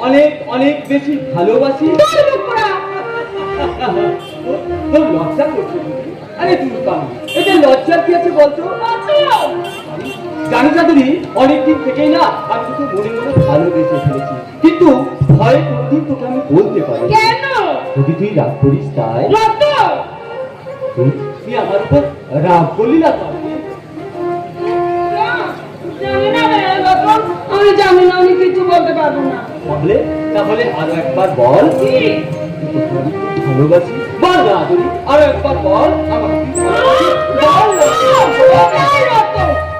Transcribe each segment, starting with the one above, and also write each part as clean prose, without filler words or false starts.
অনেক অনেক বেশি ভালোবাসি। তোর লজ্জা করছে? আরে তুই পাবি, এটা লজ্জার কি আছে বলতো? জানি চাঁদুরি, অনেকদিন থেকেই না আমি তোকে মনে মনে ভালোবেসে ফেলেছি, কিন্তু ভয়ে কোনদিন তোকে আমি বলতে পারি। কেন? যদি তুই রাগ করিস তাই। তুই আমার উপর রাগ করলি না তো? আমি জানি না, আমি কিছু বলতে পারবো না। তাহলে তাহলে আরো একবার বল। ভালোবাসি বল না আদুরি, আরো একবার বল আমাকে।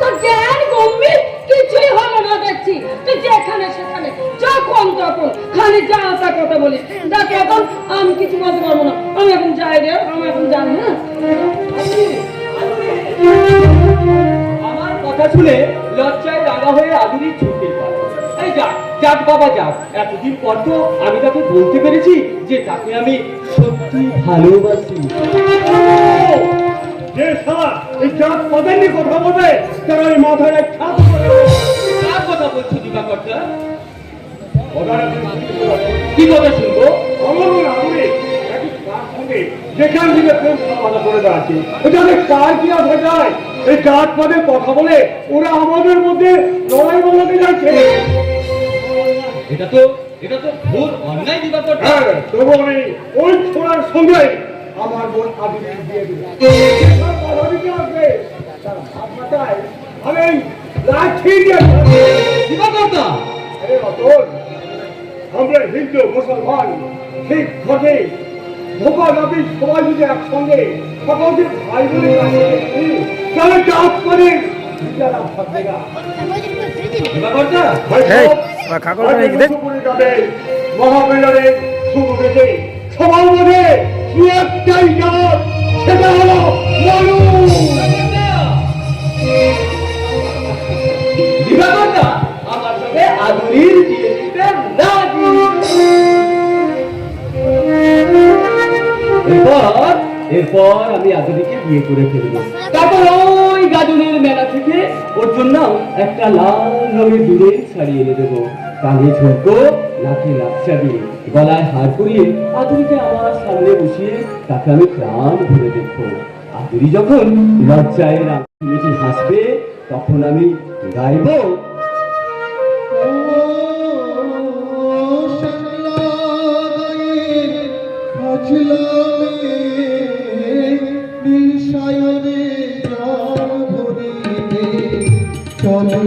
তোর জ্ঞান গম্ভীর কিছুই হলো না দেখছি। তুই যেখানে সেখানে যখন তখন খালি যা আসা কথা বলিস। দেখ এখন আমি কিছু বলতে পারবো না, আমি এখন যাই রে, আমি এখন জানি না। আমার কথা শুনে লজ্জায় রাগা হয়ে আদুরি ছুটে পারে। এই যাক যাক বাবা যাক, এতদিন পর তো আমি তাকে বলতে পেরেছি যে তাকে আমি সত্যি ভালোবাসি। যে সারা এই জাত পদের নিয়ে কথা বলবে তারা ওই মাথায় এক ছাপ করে। কার কথা বলছো দিবাকরটা? কি কথা শুনবো? আমার মনে হয় একই তার সঙ্গে যেখান থেকে প্রেম কথা করে বেড়াচ্ছে, এটা অনেক কার কি আসা যায়? এই জাত পদের কথা বলে ওরা আমাদের মধ্যে লড়াই বানাতে যাচ্ছে। এটা তো ভুল অন্যায় দিবাকরটা। হ্যাঁ, তবু আমি ওই ছোড়ার সঙ্গে আমার বোন আবির দিয়ে দেবো। আসবে তার ভাবনাটাই আমি লাঠি দিয়ে দিবাকরটা। আরে রতন, আমরা হিন্দু মুসলমান ঠিক ঘটে ভোপাল নবী সবাই যদি একসঙ্গে সকলকে ভাই বলে তাহলে চাপ করে মহাবিলনের শুরু থেকে সবার মধ্যে একটাই জাত, সেটা হলো মানুষ। দিবাকরটা আমার সঙ্গে আদুরির বিয়ে দিতে রাজি। এরপর আমি আদুরিকে বিয়ে করে ফেলবো। তারপর ওই গাজনের মেলা থেকে ওর জন্য একটা লাল রঙের দুধের শাড়ি এনে দেবো, কানে ঝুঁকো, নাকে লাচ্ছা দিয়ে, গলায় হার পরিয়ে আদুরিকে আমার সামনে বসিয়ে তাকে আমি প্রাণ ভরে দেখবো। আদুরি যখন লজ্জায় মিটি হাসবে তখন আমি গাইবো, সাথে